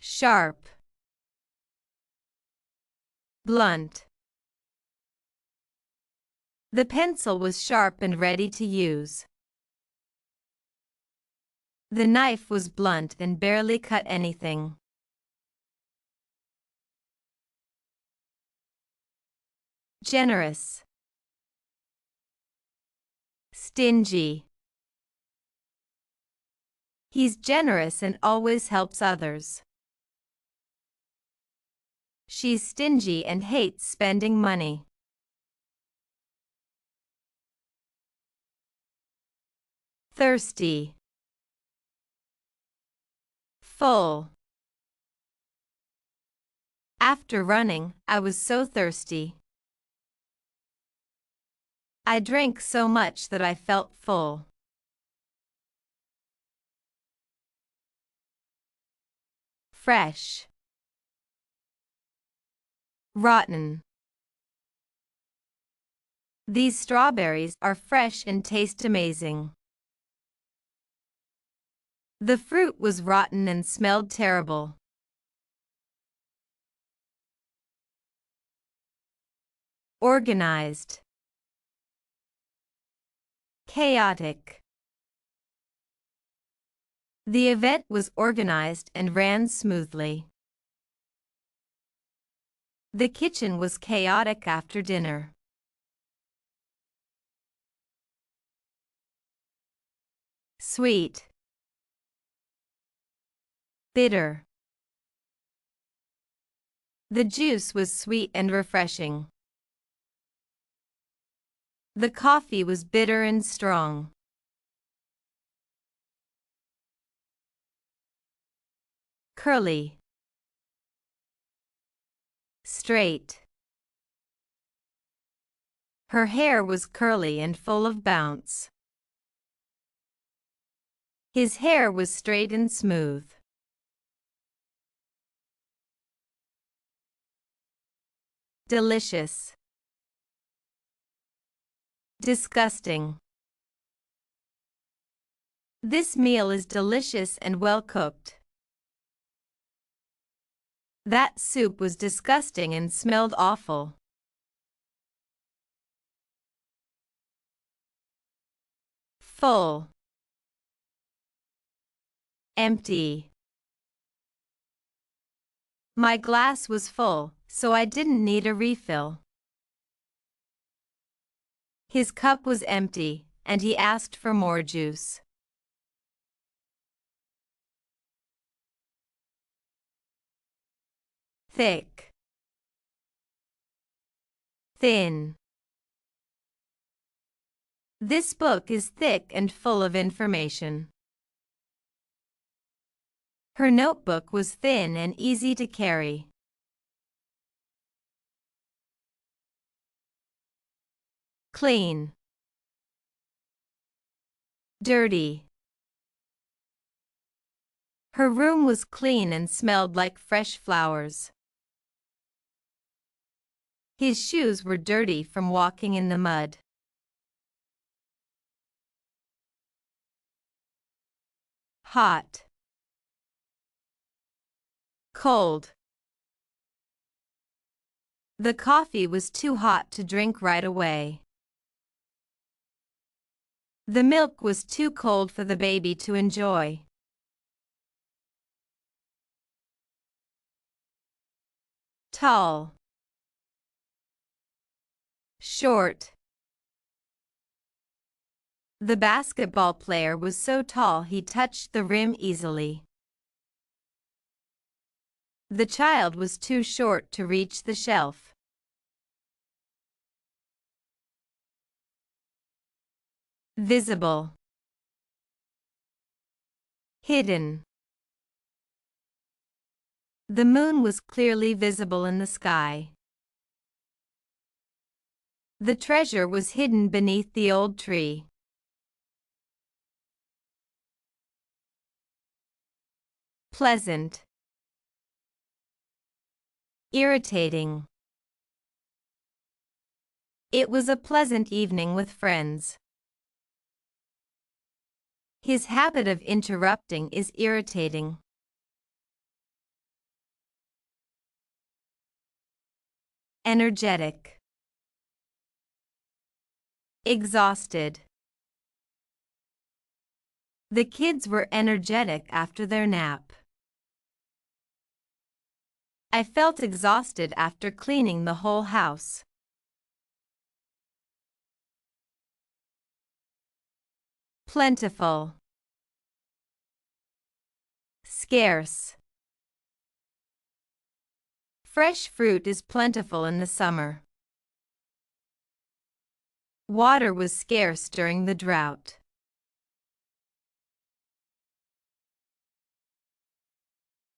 sharp, blunt. The pencil was sharp and ready to use. The knife was blunt and barely cut anything. Generous, stingy. He's generous and always helps others. She's stingy and hates spending money. Thirsty, full. After running, I was so thirsty. I drank so much that I felt full. Fresh, rotten. These strawberries are fresh and taste amazing. The fruit was rotten and smelled terrible. Organized, chaotic. The event was organized and ran smoothly. The kitchen was chaotic after dinner. Sweet, bitter. The juice was sweet and refreshing. The coffee was bitter and strong. Curly, straight. Her hair was curly and full of bounce. His hair was straight and smooth. Delicious, disgusting. This meal is delicious and well cooked. That soup was disgusting and smelled awful. Full, empty. My glass was full, so I didn't need a refill. His cup was empty, and he asked for more juice. Thick, thin. This book is thick and full of information. Her notebook was thin and easy to carry. Clean, dirty. Her room was clean and smelled like fresh flowers. His shoes were dirty from walking in the mud. Hot, cold. The coffee was too hot to drink right away. The milk was too cold for the baby to enjoy. Tall, short. The basketball player was so tall he touched the rim easily. The child was too short to reach the shelf. Visible, hidden. The moon was clearly visible in the sky. The treasure was hidden beneath the old tree. Pleasant, irritating. It was a pleasant evening with friends. His habit of interrupting is irritating. energetic, exhausted. The kids were energetic after their nap. I felt exhausted after cleaning the whole house. Plentiful, scarce. Fresh fruit is plentiful in the summer. Water was scarce during the drought.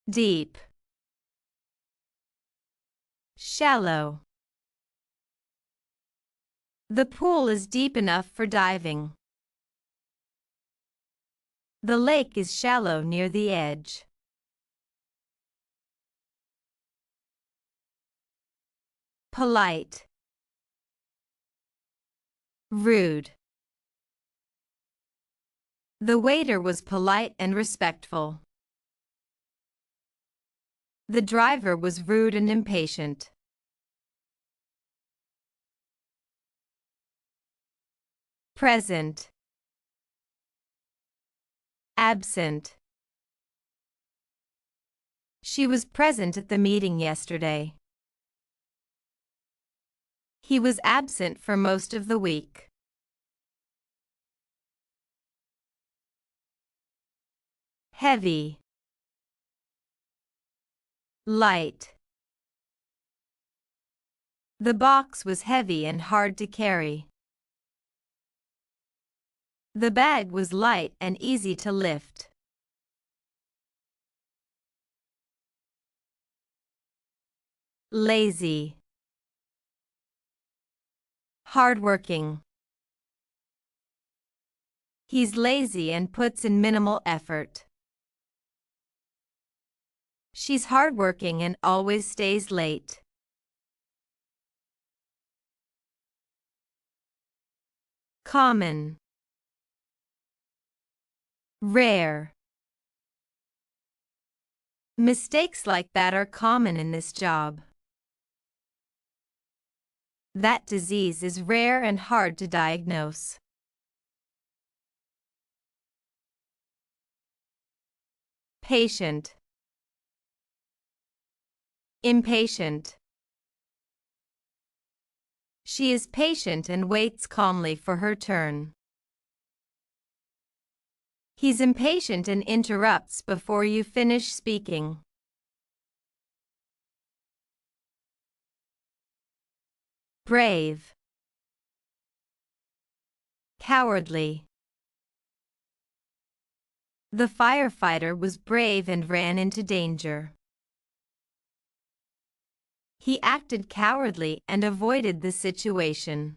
Deep, shallow. The pool is deep enough for diving. The lake is shallow near the edge. Polite, rude. The waiter was polite and respectful. The driver was rude and impatient. Present, absent. She was present at the meeting yesterday. He was absent for most of the week. Heavy, light. The box was heavy and hard to carry. The bag was light and easy to lift. Lazy, hardworking. He's lazy and puts in minimal effort. She's hardworking and always stays late. Common, rare. Mistakes like that are common in this job. That disease is rare and hard to diagnose. Patient, impatient. She is patient and waits calmly for her turn. He's impatient and interrupts before you finish speaking. Brave, cowardly. The firefighter was brave and ran into danger. He acted cowardly and avoided the situation.